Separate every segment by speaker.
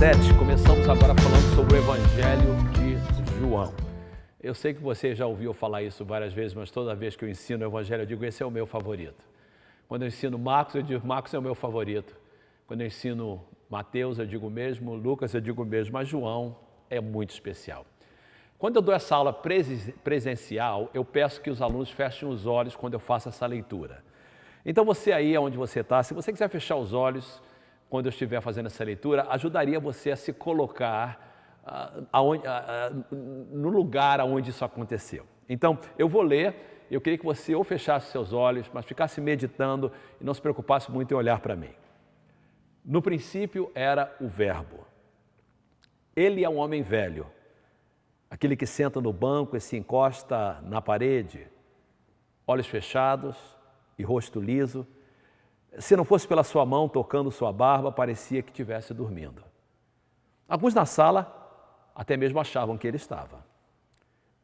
Speaker 1: 7, começamos agora falando sobre o Evangelho de João. Eu sei que você já ouviu falar isso várias vezes, mas toda vez que eu ensino o Evangelho, eu digo, esse é o meu favorito. Quando eu ensino Marcos, eu digo, Marcos é o meu favorito. Quando eu ensino Mateus, eu digo o mesmo, Lucas, eu digo o mesmo, mas João é muito especial. Quando eu dou essa aula presencial, eu peço que os alunos fechem os olhos quando eu faço essa leitura. Então você aí, onde você está, se você quiser fechar os olhos quando eu estiver fazendo essa leitura, ajudaria você a se colocar no lugar onde isso aconteceu. Então, eu vou ler, eu queria que você ou fechasse seus olhos, mas ficasse meditando e não se preocupasse muito em olhar para mim. No princípio era o Verbo. Ele é um homem velho, aquele que senta no banco e se encosta na parede, olhos fechados e rosto liso. Se não fosse pela sua mão tocando sua barba, parecia que estivesse dormindo. Alguns na sala até mesmo achavam que ele estava.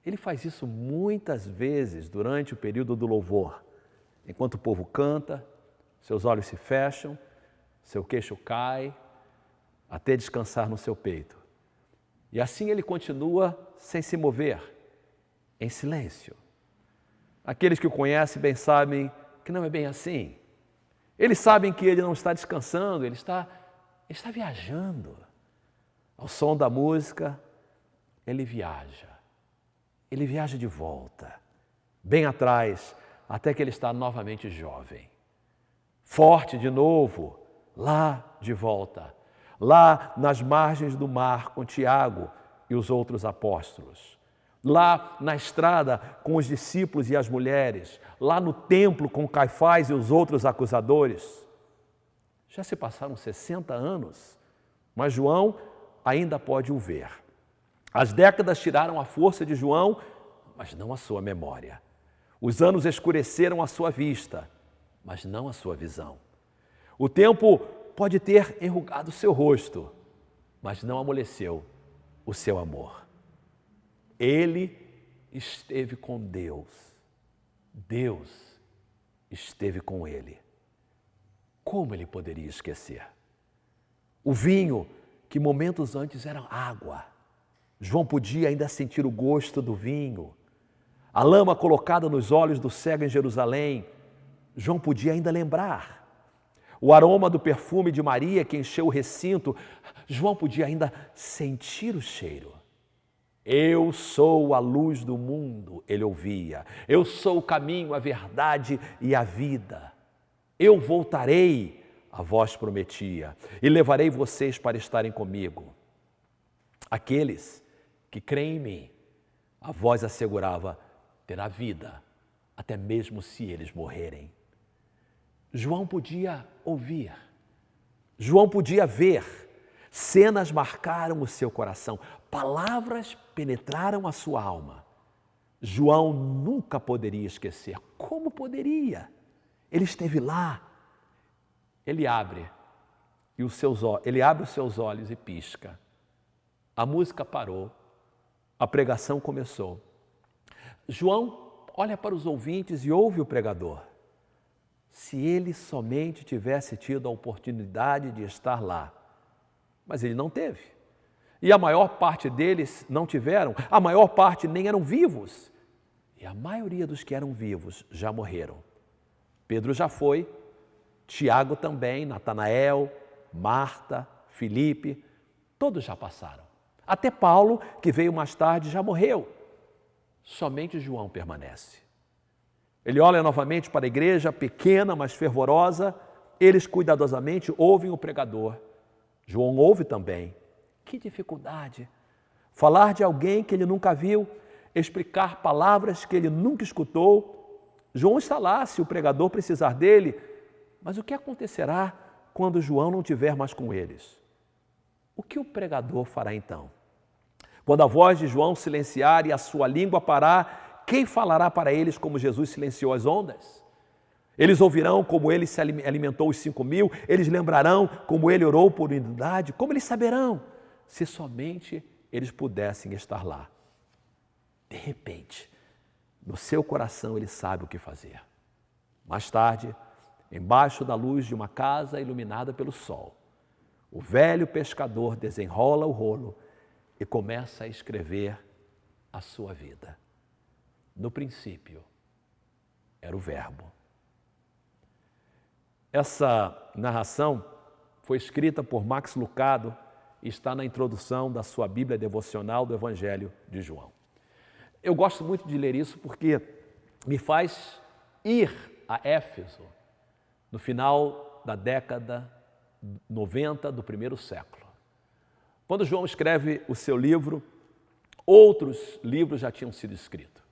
Speaker 1: Ele faz isso muitas vezes durante o período do louvor. Enquanto o povo canta, seus olhos se fecham, seu queixo cai, até descansar no seu peito. E assim ele continua sem se mover, em silêncio. Aqueles que o conhecem bem sabem que não é bem assim. Eles sabem que ele não está descansando, ele está viajando. Ao som da música, ele viaja de volta, bem atrás, até que ele está novamente jovem. Forte de novo, lá de volta, lá nas margens do mar com Tiago e os outros apóstolos. Lá na estrada com os discípulos e as mulheres, lá no templo com Caifás e os outros acusadores. Já se passaram 60 anos, mas João ainda pode o ver. As décadas tiraram a força de João, mas não a sua memória. Os anos escureceram a sua vista, mas não a sua visão. O tempo pode ter enrugado seu rosto, mas não amoleceu o seu amor. Ele esteve com Deus. Deus esteve com ele. Como ele poderia esquecer? O vinho, que momentos antes era água. João podia ainda sentir o gosto do vinho. A lama colocada nos olhos do cego em Jerusalém, João podia ainda lembrar. O aroma do perfume de Maria que encheu o recinto, João podia ainda sentir o cheiro. Eu sou a luz do mundo, ele ouvia. Eu sou o caminho, a verdade e a vida. Eu voltarei, a voz prometia, e levarei vocês para estarem comigo. Aqueles que creem em mim, a voz assegurava, terá vida, até mesmo se eles morrerem. João podia ouvir, João podia ver. Cenas marcaram o seu coração, palavras penetraram a sua alma. João nunca poderia esquecer. Como poderia? Ele esteve lá. Ele abre os seus olhos e pisca. A música parou, a pregação começou. João olha para os ouvintes e ouve o pregador. Se ele somente tivesse tido a oportunidade de estar lá, mas ele não teve. E a maior parte deles não tiveram, a maior parte nem eram vivos. E a maioria dos que eram vivos já morreram. Pedro já foi, Tiago também, Natanael, Marta, Filipe, todos já passaram. Até Paulo, que veio mais tarde, já morreu. Somente João permanece. Ele olha novamente para a igreja, pequena, mas fervorosa. Eles cuidadosamente ouvem o pregador. João ouve também. Que dificuldade! Falar de alguém que ele nunca viu, explicar palavras que ele nunca escutou. João está lá se o pregador precisar dele, mas o que acontecerá quando João não estiver mais com eles? O que o pregador fará então? Quando a voz de João silenciar e a sua língua parar, quem falará para eles como Jesus silenciou as ondas? Eles ouvirão como ele se alimentou os 5.000, eles lembrarão como ele orou por unidade, como eles saberão se somente eles pudessem estar lá. De repente, no seu coração ele sabe o que fazer. Mais tarde, embaixo da luz de uma casa iluminada pelo sol, O velho pescador desenrola o rolo e começa a escrever a sua vida. No princípio, era o Verbo. Essa narração foi escrita por Max Lucado e está na introdução da sua Bíblia devocional do Evangelho de João. Eu gosto muito de ler isso porque me faz ir a Éfeso no final da década 90 do primeiro século. Quando João escreve o seu livro, outros livros já tinham sido escritos.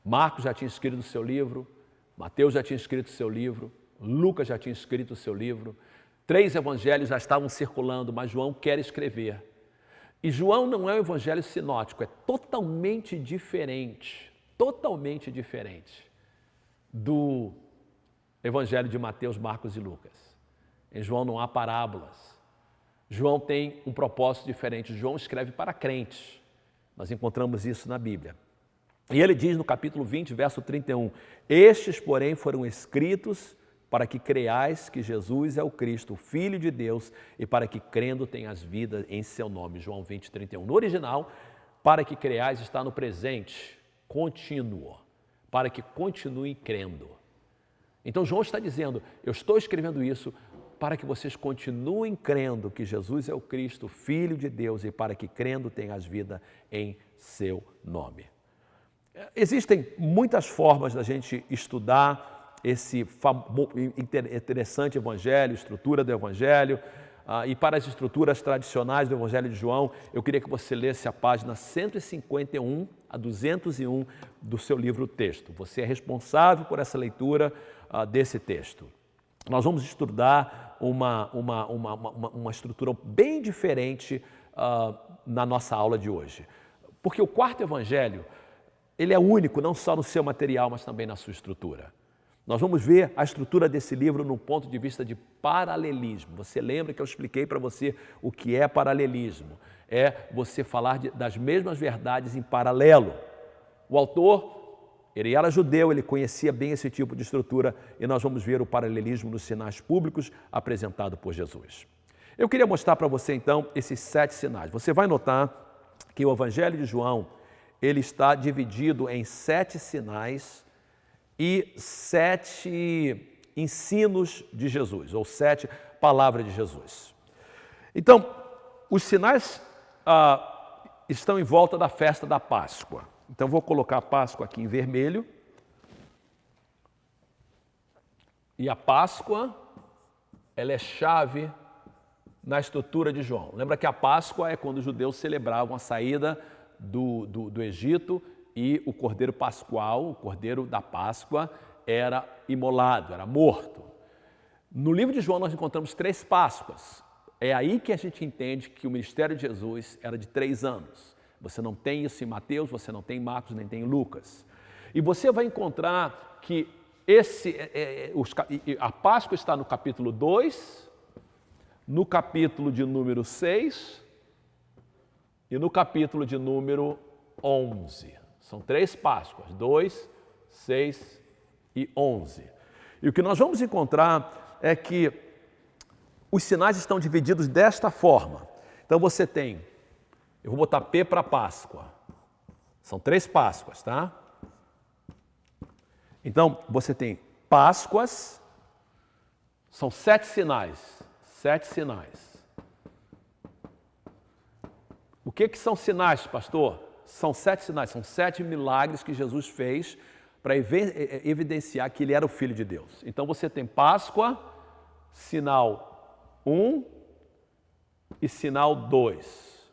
Speaker 1: Marcos já tinha escrito o seu livro, Mateus já tinha escrito o seu livro, Lucas já tinha escrito o seu livro, 3 evangelhos já estavam circulando, mas João quer escrever. E João não é um evangelho sinótico, é totalmente diferente do evangelho de Mateus, Marcos e Lucas. Em João não há parábolas. João tem um propósito diferente. João escreve para crentes. Nós encontramos isso na Bíblia. E ele diz no capítulo 20, verso 31, estes, porém, foram escritos para que creiais que Jesus é o Cristo, o Filho de Deus, e para que crendo tenhas vida em seu nome. João 20, 31. No original, para que creiais está no presente, contínuo, para que continuem crendo. Então João está dizendo, eu estou escrevendo isso para que vocês continuem crendo que Jesus é o Cristo, Filho de Deus, e para que crendo tenhas vida em seu nome. Existem muitas formas da gente estudar esse interessante evangelho, estrutura do evangelho, e para as estruturas tradicionais do evangelho de João, eu queria que você lesse a página 151 a 201 do seu livro texto. Você é responsável por essa leitura desse texto. Nós vamos estudar uma estrutura bem diferente na nossa aula de hoje. Porque o quarto evangelho, ele é único não só no seu material, mas também na sua estrutura. Nós vamos ver a estrutura desse livro no ponto de vista de paralelismo. Você lembra que eu expliquei para você o que é paralelismo? É você falar das mesmas verdades em paralelo. O autor, ele era judeu, ele conhecia bem esse tipo de estrutura e nós vamos ver o paralelismo nos sinais públicos apresentado por Jesus. Eu queria mostrar para você então esses 7 sinais. Você vai notar que o Evangelho de João, ele está dividido em 7 sinais e 7 ensinos de Jesus, ou 7 palavras de Jesus. Então, os sinais estão em volta da festa da Páscoa. Então, vou colocar a Páscoa aqui em vermelho. E a Páscoa, ela é chave na estrutura de João. Lembra que a Páscoa é quando os judeus celebravam a saída do Egito e o cordeiro pascual, o cordeiro da Páscoa, era imolado, era morto. No livro de João nós encontramos 3 Páscoas. É aí que a gente entende que o ministério de Jesus era de 3 anos. Você não tem isso em Mateus, você não tem em Marcos, nem tem em Lucas. E você vai encontrar que a Páscoa está no capítulo 2, no capítulo de número 6 e no capítulo de número 11. São 3 Páscoas, 2, 6 e 11. E o que nós vamos encontrar é que os sinais estão divididos desta forma. Então você tem, eu vou botar P para Páscoa. São 3 Páscoas, tá? Então você tem Páscoas, são 7 sinais. 7 sinais. O que são sinais, pastor? São 7 sinais, são 7 milagres que Jesus fez para evidenciar que ele era o Filho de Deus. Então você tem Páscoa, sinal 1 e sinal 2.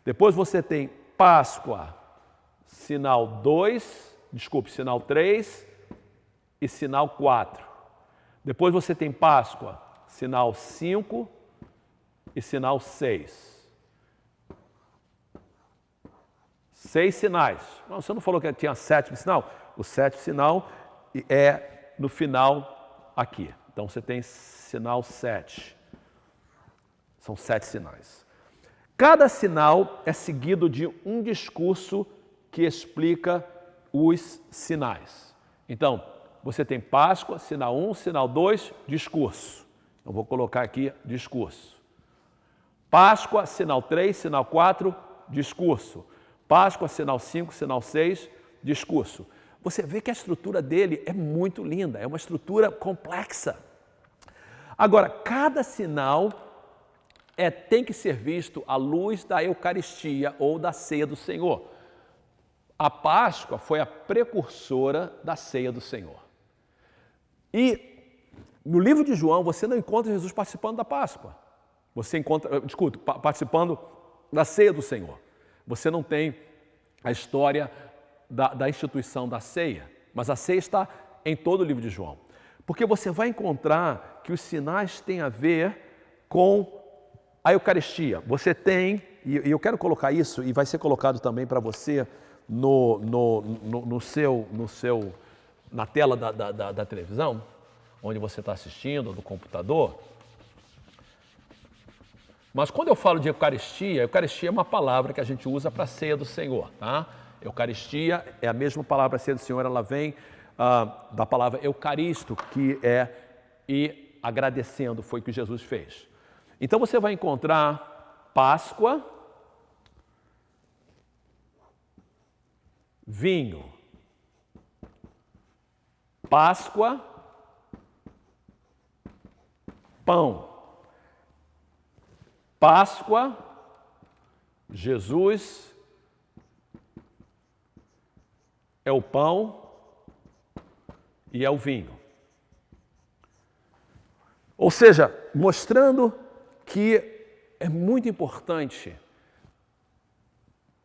Speaker 1: Depois você tem Páscoa, sinal 3 e sinal 4. Depois você tem Páscoa, sinal 5 e sinal 6. 6 sinais. Você não falou que tinha 7º sinal? O 7º sinal é no final aqui. Então você tem sinal 7. São 7 sinais. Cada sinal é seguido de um discurso que explica os sinais. Então, você tem Páscoa, sinal 1, sinal 2, discurso. Eu vou colocar aqui discurso. Páscoa, sinal 3, sinal 4, discurso. Páscoa, sinal 5, sinal 6, discurso. Você vê que a estrutura dele é muito linda, é uma estrutura complexa. Agora, cada sinal tem que ser visto à luz da Eucaristia ou da ceia do Senhor. A Páscoa foi a precursora da ceia do Senhor. E no livro de João você não encontra Jesus participando da Páscoa. Você encontra, participando da ceia do Senhor. Você não tem a história da instituição da ceia, mas a ceia está em todo o livro de João. Porque você vai encontrar que os sinais têm a ver com a Eucaristia. Você tem, e eu quero colocar isso, e vai ser colocado também para você na tela da televisão, onde você está assistindo, do computador. Mas quando eu falo de Eucaristia, Eucaristia é uma palavra que a gente usa para a ceia do Senhor, tá? Eucaristia é a mesma palavra, a ceia do Senhor, ela vem da palavra Eucaristo, que é e agradecendo, foi o que Jesus fez. Então você vai encontrar Páscoa, vinho, Páscoa, pão, Páscoa, Jesus é o pão e é o vinho. Ou seja, mostrando que é muito importante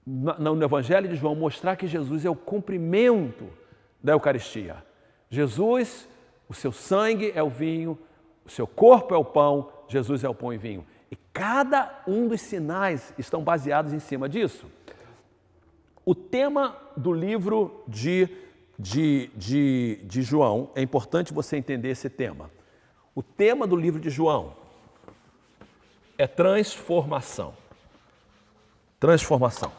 Speaker 1: no Evangelho de João mostrar que Jesus é o cumprimento da Eucaristia. Jesus, o seu sangue é o vinho, o seu corpo é o pão, Jesus é o pão e vinho. E cada um dos sinais estão baseados em cima disso. O tema do livro de João, é importante você entender esse tema. O tema do livro de João é transformação. Transformação.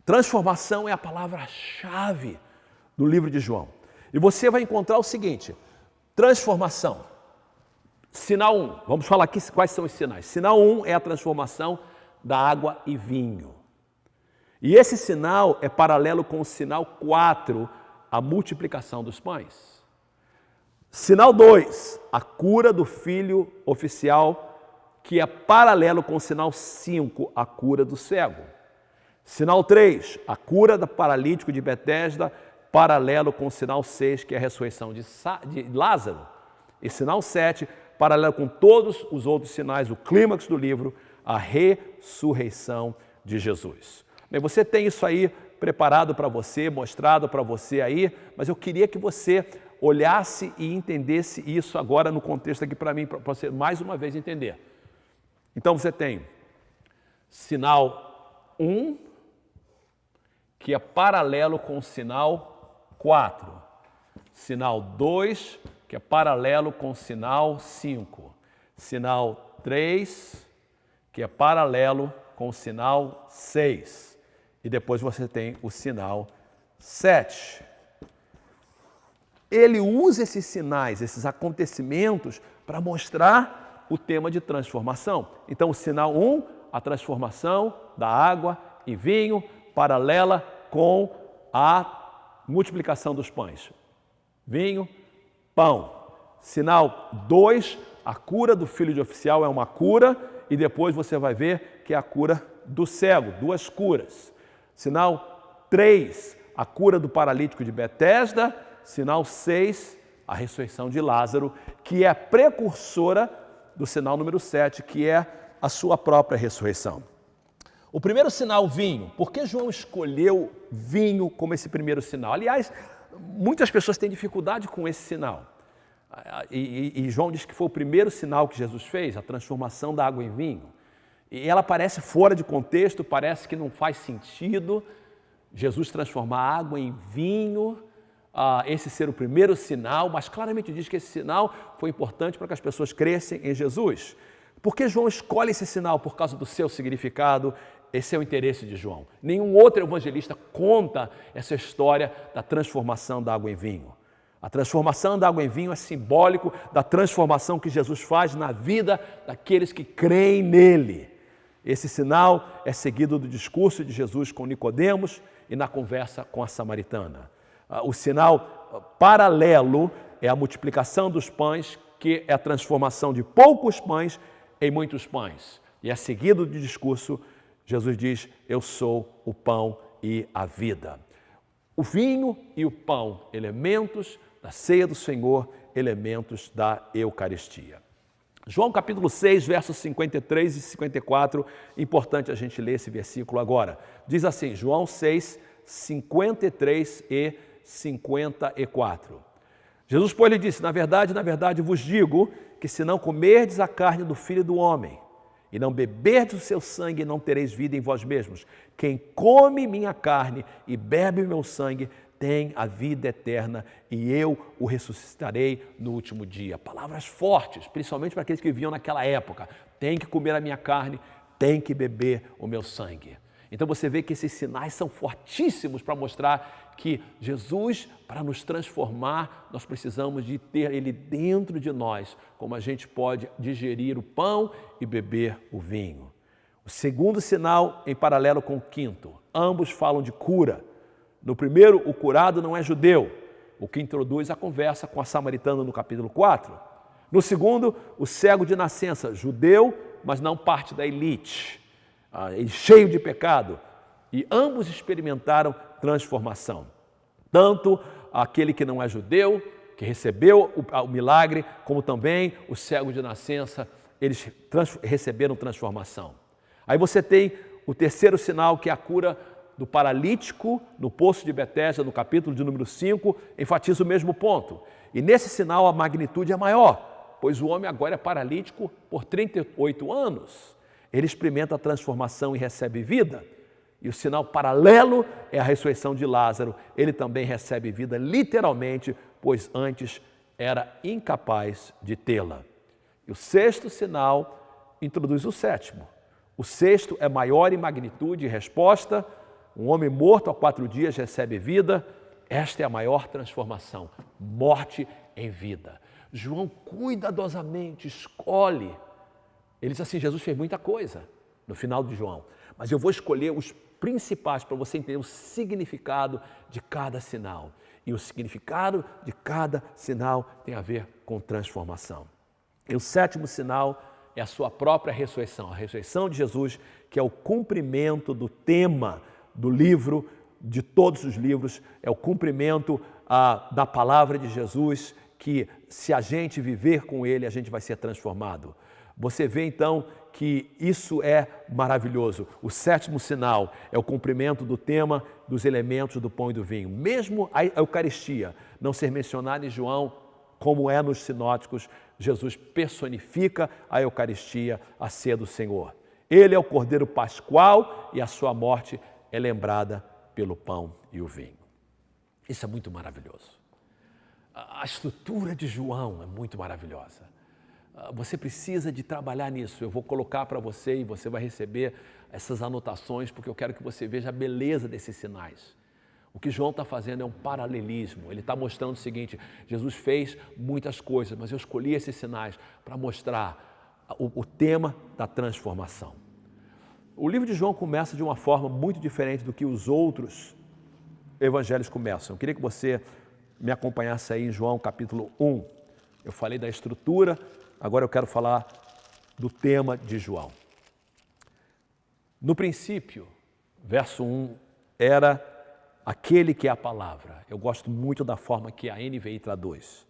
Speaker 1: Transformação é a palavra-chave do livro de João. E você vai encontrar o seguinte, transformação. Sinal 1, vamos falar aqui quais são os sinais. Sinal 1 é a transformação da água e vinho. E esse sinal é paralelo com o sinal 4, a multiplicação dos pães. Sinal 2, a cura do filho oficial, que é paralelo com o sinal 5, a cura do cego. Sinal 3, a cura do paralítico de Betesda, paralelo com o sinal 6, que é a ressurreição de Lázaro. E sinal 7, paralelo com todos os outros sinais, o clímax do livro, a ressurreição de Jesus. Bem, você tem isso aí preparado para você, mostrado para você aí, mas eu queria que você olhasse e entendesse isso agora no contexto aqui para mim, para você mais uma vez entender. Então você tem sinal 1, que é paralelo com o sinal 4. Sinal 2, que é paralelo com o sinal 5. Sinal 3, que é paralelo com o sinal 6. E depois você tem o sinal 7. Ele usa esses sinais, esses acontecimentos, para mostrar o tema de transformação. Então, o sinal 1, a transformação da água e vinho, paralela com a multiplicação dos pães. Vinho, pão. Sinal 2, a cura do filho de oficial é uma cura, e depois você vai ver que é a cura do cego, 2 curas. Sinal 3, a cura do paralítico de Betesda. Sinal 6, a ressurreição de Lázaro, que é a precursora do sinal número 7, que é a sua própria ressurreição. O primeiro sinal, vinho. Por que João escolheu vinho como esse primeiro sinal? Aliás, muitas pessoas têm dificuldade com esse sinal. E João diz que foi o primeiro sinal que Jesus fez, a transformação da água em vinho. E ela parece fora de contexto, parece que não faz sentido Jesus transformar a água em vinho, esse ser o primeiro sinal, mas claramente diz que esse sinal foi importante para que as pessoas crescem em Jesus. Por que João escolhe esse sinal? Por causa do seu significado, esse é o interesse de João. Nenhum outro evangelista conta essa história da transformação da água em vinho. A transformação da água em vinho é simbólico da transformação que Jesus faz na vida daqueles que creem nele. Esse sinal é seguido do discurso de Jesus com Nicodemos e na conversa com a samaritana. O sinal paralelo é a multiplicação dos pães, que é a transformação de poucos pães em muitos pães. E é seguido do discurso, Jesus diz, eu sou o pão e a vida. O vinho e o pão, elementos da ceia do Senhor, elementos da Eucaristia. João capítulo 6, versos 53 e 54, importante a gente ler esse versículo agora. Diz assim, João 6, 53 e 54. Jesus, pois, lhe disse, na verdade vos digo que se não comerdes a carne do Filho do Homem e não beberdes o seu sangue, não tereis vida em vós mesmos. Quem come minha carne e bebe meu sangue tem a vida eterna e eu o ressuscitarei no último dia. Palavras fortes, principalmente para aqueles que viviam naquela época. Tem que comer a minha carne, tem que beber o meu sangue. Então você vê que esses sinais são fortíssimos para mostrar que Jesus, para nos transformar, nós precisamos de ter Ele dentro de nós, como a gente pode digerir o pão e beber o vinho. O segundo sinal, em paralelo com o quinto, ambos falam de cura. No primeiro, o curado não é judeu, o que introduz a conversa com a samaritana no capítulo 4. No segundo, o cego de nascença, judeu, mas não parte da elite, cheio de pecado. E ambos experimentaram transformação. Tanto aquele que não é judeu, que recebeu o milagre, como também o cego de nascença, eles receberam transformação. Aí você tem o terceiro sinal, que é a cura do paralítico no poço de Betesda, no capítulo de número 5, enfatiza o mesmo ponto. E nesse sinal a magnitude é maior, pois o homem agora é paralítico por 38 anos. Ele experimenta a transformação e recebe vida. E o sinal paralelo é a ressurreição de Lázaro. Ele também recebe vida literalmente, pois antes era incapaz de tê-la. E o sexto sinal introduz o sétimo. O sexto é maior em magnitude e resposta. Um homem morto há 4 dias recebe vida. Esta é a maior transformação, morte em vida. João cuidadosamente escolhe. Ele diz assim, Jesus fez muita coisa no final de João, mas eu vou escolher os principais para você entender o significado de cada sinal. E o significado de cada sinal tem a ver com transformação. E o sétimo sinal é a sua própria ressurreição, a ressurreição de Jesus, que é o cumprimento do tema do livro, de todos os livros, é o cumprimento da palavra de Jesus, que se a gente viver com ele, a gente vai ser transformado. Você vê então que isso é maravilhoso. O sétimo sinal é o cumprimento do tema dos elementos do pão e do vinho. Mesmo a Eucaristia não ser mencionada em João, como é nos sinóticos, Jesus personifica a Eucaristia, a ceia do Senhor. Ele é o Cordeiro Pascual e a sua morte é lembrada pelo pão e o vinho. Isso é muito maravilhoso. A estrutura de João é muito maravilhosa. Você precisa de trabalhar nisso. Eu vou colocar para você e você vai receber essas anotações, porque eu quero que você veja a beleza desses sinais. O que João está fazendo é um paralelismo. Ele está mostrando o seguinte, Jesus fez muitas coisas, mas eu escolhi esses sinais para mostrar o tema da transformação. O livro de João começa de uma forma muito diferente do que os outros evangelhos começam. Eu queria que você me acompanhasse aí em João capítulo 1. Eu falei da estrutura, agora eu quero falar do tema de João. No princípio, verso 1, era aquele que é a palavra. Eu gosto muito da forma que a NVI traduz.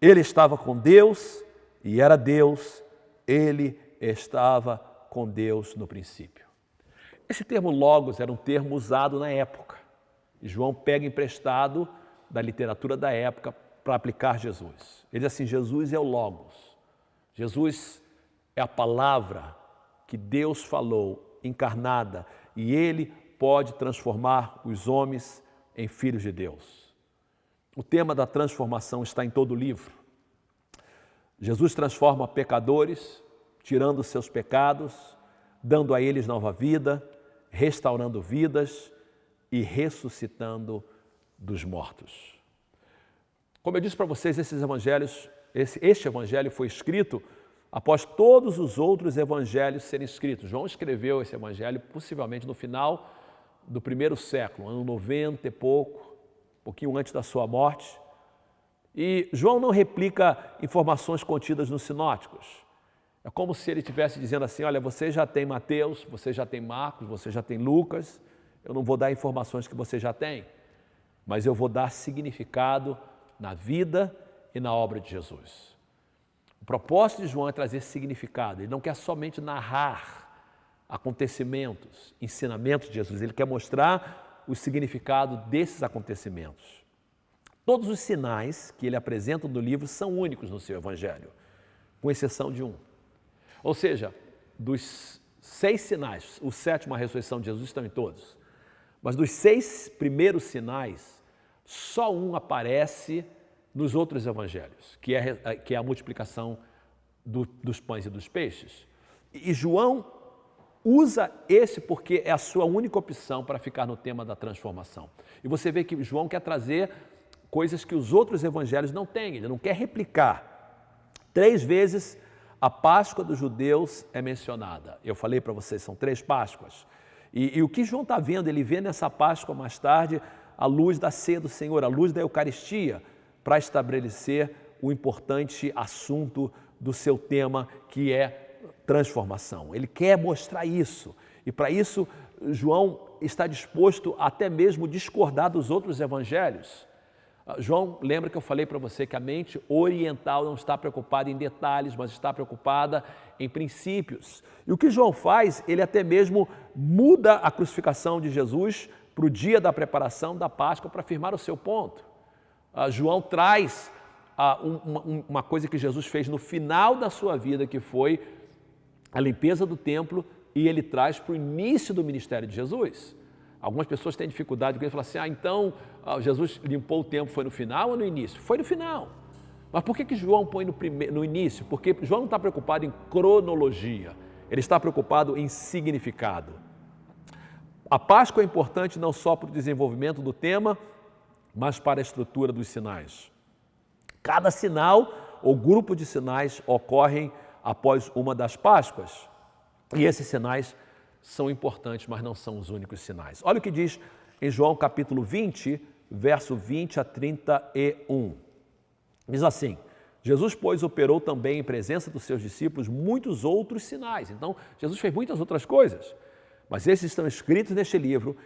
Speaker 1: Ele estava com Deus e era Deus, ele estava com Deus no princípio. Esse termo logos era um termo usado na época. E João pega emprestado da literatura da época para aplicar Jesus. Ele diz assim, Jesus é o logos. Jesus é a palavra que Deus falou, encarnada, e ele pode transformar os homens em filhos de Deus. O tema da transformação está em todo o livro. Jesus transforma pecadores, tirando os seus pecados, dando a eles nova vida, restaurando vidas e ressuscitando dos mortos. Como eu disse para vocês, este evangelho foi escrito após todos os outros evangelhos serem escritos. João escreveu esse evangelho possivelmente no final do primeiro século, ano 90 e pouco, um pouquinho antes da sua morte. E João não replica informações contidas nos sinóticos. É como se ele estivesse dizendo assim, olha, você já tem Mateus, você já tem Marcos, você já tem Lucas, eu não vou dar informações que você já tem, mas eu vou dar significado na vida e na obra de Jesus. O propósito de João é trazer significado, ele não quer somente narrar acontecimentos, ensinamentos de Jesus, ele quer mostrar o significado desses acontecimentos. Todos os sinais que ele apresenta no livro são únicos no seu evangelho, com exceção de um. Ou seja, dos 6 sinais, o 7º, a ressurreição de Jesus, estão em todos. Mas dos 6 primeiros sinais, só um aparece nos outros evangelhos, que é a multiplicação dos pães e dos peixes. E João usa esse porque é a sua única opção para ficar no tema da transformação. E você vê que João quer trazer coisas que os outros evangelhos não têm, ele não quer replicar. 3 vezes a Páscoa dos judeus é mencionada. Eu falei para vocês, são 3 Páscoas. E o que João está vendo, ele vê nessa Páscoa mais tarde a luz da ceia do Senhor, a luz da Eucaristia, para estabelecer o importante assunto do seu tema, que é transformação. Ele quer mostrar isso. E para isso, João está disposto até mesmo discordar dos outros evangelhos. João, lembra que eu falei para você que a mente oriental não está preocupada em detalhes, mas está preocupada em princípios. E o que João faz, ele até mesmo muda a crucificação de Jesus para o dia da preparação da Páscoa para afirmar o seu ponto. João traz uma coisa que Jesus fez no final da sua vida, que foi a limpeza do templo, e ele traz para o início do ministério de Jesus. Algumas pessoas têm dificuldade de falar assim, então Jesus limpou o templo, foi no final ou no início? Foi no final. Mas por que João põe no início? Porque João não está preocupado em cronologia, ele está preocupado em significado. A Páscoa é importante não só para o desenvolvimento do tema, mas para a estrutura dos sinais. Cada sinal ou grupo de sinais ocorrem após uma das Páscoas. E esses sinais são importantes, mas não são os únicos sinais. Olha o que diz em João capítulo 20, verso 20 a 31. Diz assim, Jesus, pois, operou também em presença dos seus discípulos muitos outros sinais. Então, Jesus fez muitas outras coisas, mas esses estão escritos neste livro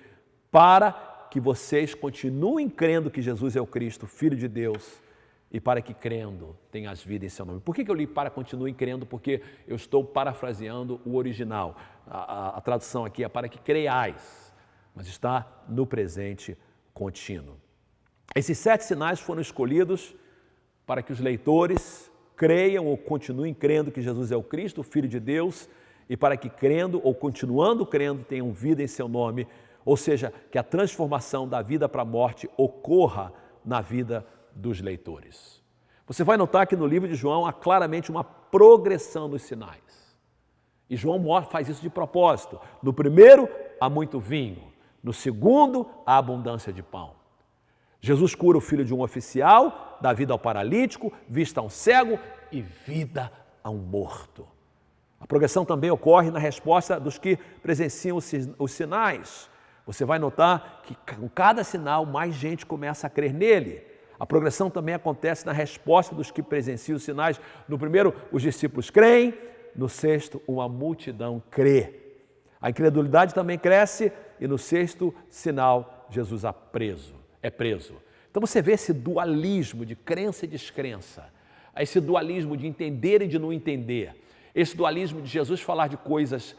Speaker 1: para que vocês continuem crendo que Jesus é o Cristo, Filho de Deus, e para que crendo tenhas vida em seu nome. Por que eu li para continuem crendo? Porque eu estou parafraseando o original. A tradução aqui é para que creiais, mas está no presente contínuo. Esses 7 sinais foram escolhidos para que os leitores creiam ou continuem crendo que Jesus é o Cristo, o Filho de Deus, e para que crendo ou continuando crendo tenham vida em seu nome, ou seja, que a transformação da vida para a morte ocorra na vida dos leitores. Você vai notar que no livro de João há claramente uma progressão dos sinais. E João faz isso de propósito. No primeiro, há muito vinho. No segundo, há abundância de pão. Jesus cura o filho de um oficial, dá vida ao paralítico, vista a um cego e vida a um morto. A progressão também ocorre na resposta dos que presenciam os sinais. Você vai notar que com cada sinal mais gente começa a crer nele. A progressão também acontece na resposta dos que presenciam os sinais. No primeiro, os discípulos creem. No 6º, uma multidão crê. A incredulidade também cresce e no 6º sinal, Jesus é preso. Então você vê esse dualismo de crença e descrença, esse dualismo de entender e de não entender, esse dualismo de Jesus falar de coisas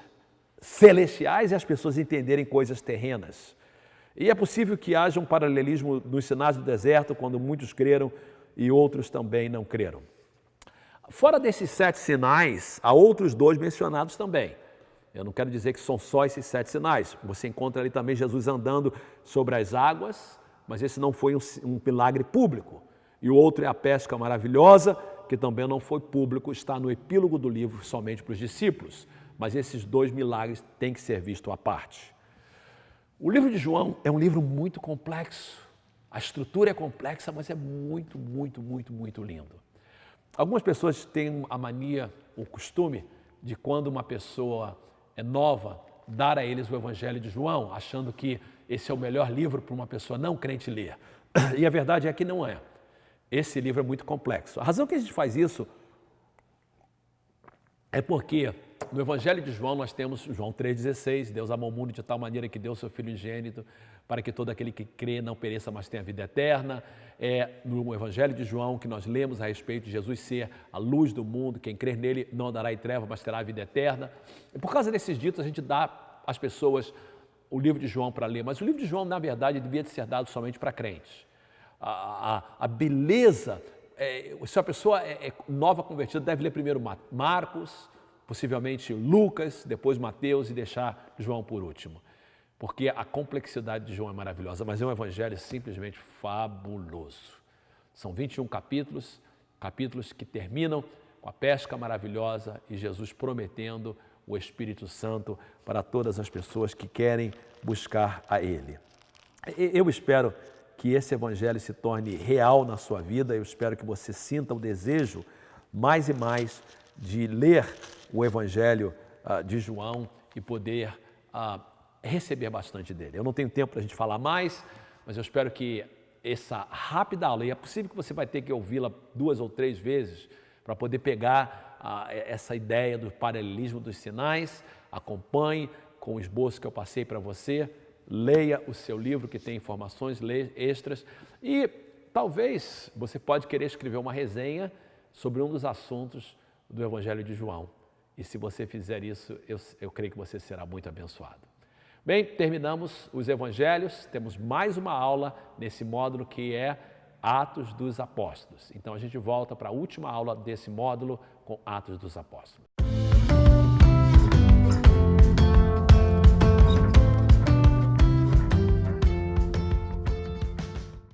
Speaker 1: celestiais e as pessoas entenderem coisas terrenas. E é possível que haja um paralelismo nos sinais do deserto, quando muitos creram e outros também não creram. Fora desses 7 sinais, há outros 2 mencionados também. Eu não quero dizer que são só esses 7 sinais. Você encontra ali também Jesus andando sobre as águas, mas esse não foi um milagre público. E o outro é a pesca maravilhosa, que também não foi público, está no epílogo do livro somente para os discípulos. Mas esses 2 milagres têm que ser vistos à parte. O livro de João é um livro muito complexo. A estrutura é complexa, mas é muito, muito, muito, muito lindo. Algumas pessoas têm a mania, o costume, de quando uma pessoa é nova, dar a eles o Evangelho de João, achando que esse é o melhor livro para uma pessoa não crente ler. E a verdade é que não é. Esse livro é muito complexo. A razão que a gente faz isso é porque no Evangelho de João nós temos João 3,16, Deus amou o mundo de tal maneira que deu o seu Filho unigênito para que todo aquele que crê não pereça, mas tenha vida eterna. É no Evangelho de João que nós lemos a respeito de Jesus ser a luz do mundo, quem crer nele não andará em treva, mas terá a vida eterna. E por causa desses ditos a gente dá às pessoas o livro de João para ler, mas o livro de João na verdade devia ser dado somente para crentes. A beleza, se a pessoa é nova convertida, deve ler primeiro Marcos, possivelmente Lucas, depois Mateus e deixar João por último. Porque a complexidade de João é maravilhosa, mas é um evangelho simplesmente fabuloso. São 21 capítulos, capítulos que terminam com a pesca maravilhosa e Jesus prometendo o Espírito Santo para todas as pessoas que querem buscar a Ele. Eu espero que esse evangelho se torne real na sua vida, eu espero que você sinta o desejo mais e mais de ler o evangelho de João e poder receber bastante dele. Eu não tenho tempo para a gente falar mais, mas eu espero que essa rápida aula, e é possível que você vai ter que ouvi-la 2 ou 3 vezes para poder pegar essa ideia do paralelismo dos sinais, acompanhe com o esboço que eu passei para você, leia o seu livro que tem informações extras e talvez você pode querer escrever uma resenha sobre um dos assuntos do Evangelho de João. E se você fizer isso, eu creio que você será muito abençoado. Bem, terminamos os Evangelhos, temos mais uma aula nesse módulo que é Atos dos Apóstolos. Então a gente volta para a última aula desse módulo com Atos dos Apóstolos.